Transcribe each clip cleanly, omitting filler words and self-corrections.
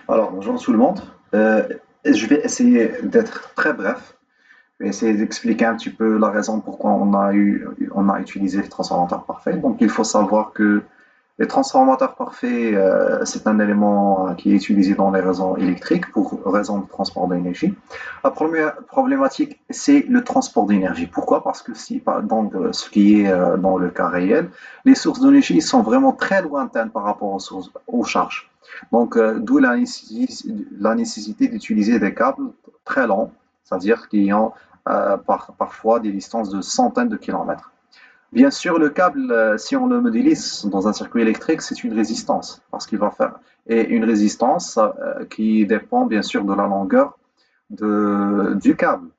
Alors, bonjour tout le monde. Je vais essayer d'être très bref. Je vais essayer d'expliquer un petit peu la raison pourquoi on a utilisé les transformateurs parfaits. Donc, il faut savoir que les transformateurs parfaits, c'est un élément qui est utilisé dans les réseaux électriques pour raison de transport d'énergie. La première problématique, c'est le transport d'énergie. Pourquoi? Parce que si, donc, ce qui est dans le cas réel, les sources d'énergie sont vraiment très lointaines par rapport aux charges. Donc, d'où la nécessité d'utiliser des câbles très longs, c'est-à-dire qui ont parfois des distances de centaines de kilomètres. Bien sûr, le câble, si on le modélise dans un circuit électrique, c'est une résistance, parce qu'il va faire et une résistance qui dépend bien sûr de la longueur du câble.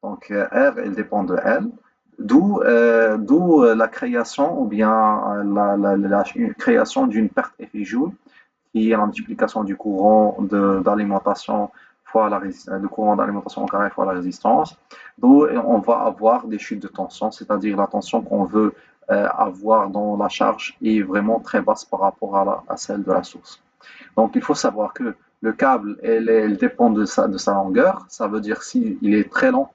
Donc R, elle dépend de L, d'où la création ou bien la création d'une perte effet Joule qui est la multiplication du courant d'alimentation fois le courant d'alimentation au carré fois la résistance. D'où on va avoir des chutes de tension, c'est-à-dire la tension qu'on veut avoir dans la charge est vraiment très basse par rapport à celle de la source. Donc il faut savoir que le câble, elle dépend de sa longueur. Ça veut dire s'il est très long,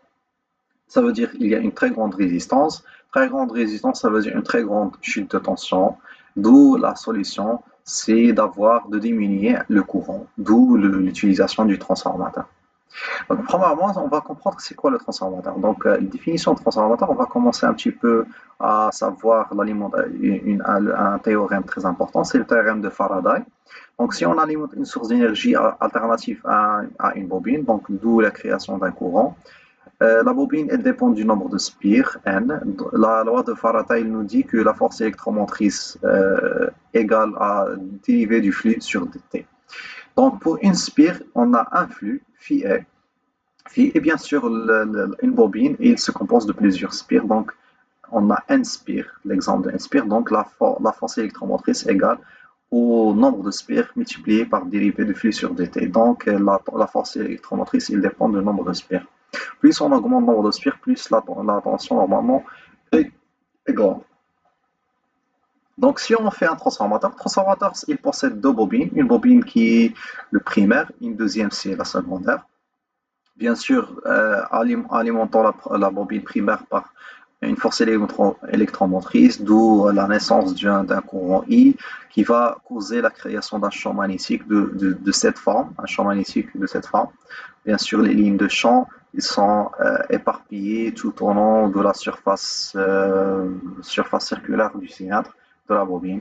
ça veut dire qu'il y a une très grande résistance. Très grande résistance, ça veut dire une très grande chute de tension. D'où la solution, c'est de diminuer le courant, d'où l'utilisation du transformateur. Donc, premièrement, on va comprendre c'est quoi le transformateur. Donc, une définition de transformateur, on va commencer un petit peu à savoir un théorème très important, c'est le théorème de Faraday. Donc, si on alimente une source d'énergie alternative à une bobine, donc d'où la création d'un courant, la bobine, elle dépend du nombre de spires, N. La loi de Faraday il nous dit que la force électromotrice égale à dérivée du flux sur dt. Donc, pour une spire, on a un flux, phi est. Phi est bien sûr une bobine et il se compose de plusieurs spires. Donc, on a n spires, l'exemple de n spires. Donc, la force électromotrice égale au nombre de spires multiplié par dérivée du flux sur dt. Donc, la force électromotrice, il dépend du nombre de spires. Plus on augmente le nombre de spires, plus la tension normalement est grande. Donc, si on fait un transformateur, il possède deux bobines. Une bobine qui est le primaire, une deuxième, c'est la secondaire. Bien sûr, alimentant la bobine primaire par une force électromotrice, d'où la naissance d'un courant I qui va causer la création d'un champ magnétique de cette forme, un champ magnétique de cette forme. Bien sûr, les lignes de champ, ils sont éparpillées tout au long de la surface circulaire du cylindre de la bobine.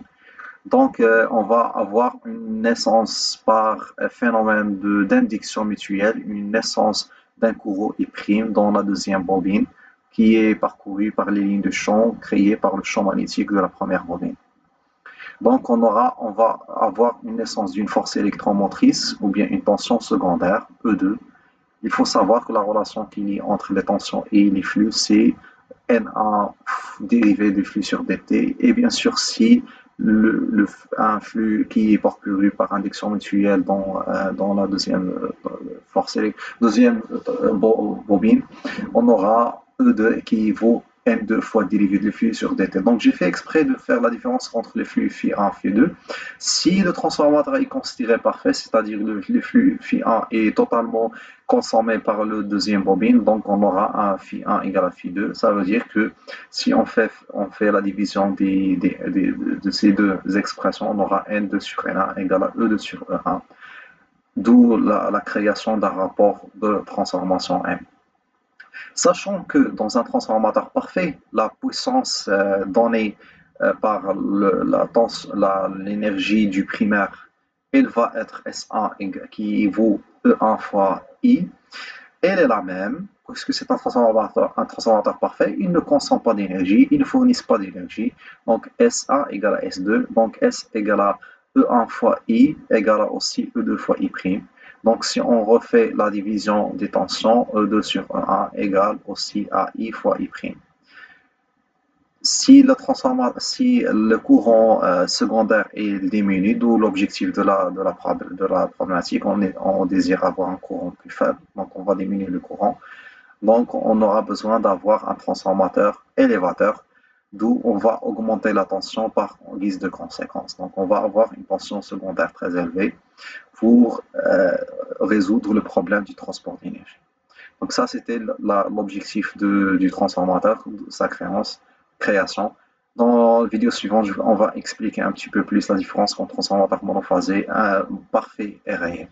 Donc, on va avoir une naissance par phénomène d'induction mutuelle, une naissance d'un courant I' dans la deuxième bobine qui est parcouru par les lignes de champ créées par le champ magnétique de la première bobine. Donc, on va avoir une naissance d'une force électromotrice ou bien une tension secondaire, E2. Il faut savoir que la relation qu'il y a entre les tensions et les flux, c'est Na dérivé du flux sur dt. Et bien sûr, si un flux qui est parcouru par induction mutuelle dans la force, deuxième bobine, on aura E2 qui vaut N2 fois dérivé du flux sur dt. Donc j'ai fait exprès de faire la différence entre les flux phi1 et phi2. Si le transformateur est considéré parfait, c'est-à-dire le flux phi1 est totalement consommé par le deuxième bobine, donc on aura un phi1 égale à phi2. Ça veut dire que si on fait la division de ces deux expressions, on aura N2 sur N1 égale à E2 sur E1, d'où la création d'un rapport de transformation M. Sachant que dans un transformateur parfait, la puissance donnée par l'énergie du primaire, elle va être S1 qui vaut E1 fois I. Elle est la même, puisque c'est un transformateur parfait, il ne consomme pas d'énergie, il ne fournit pas d'énergie. Donc S1 égale à S2, donc S égale à E1 fois I égale à aussi E2 fois I'. Donc si on refait la division des tensions, E2 sur E1 égale aussi à I fois I'. Si le courant secondaire est diminué, d'où l'objectif de la problématique, on désire avoir un courant plus faible, donc on va diminuer le courant. Donc on aura besoin d'avoir un transformateur élévateur, d'où on va augmenter la tension par guise de conséquence. Donc on va avoir une tension secondaire très élevée. Il pour résoudre le problème du transport d'énergie. Donc ça, c'était l'objectif du transformateur, sa création. Dans la vidéo suivante, on va expliquer un petit peu plus la différence entre transformateur monophasé, parfait et réel.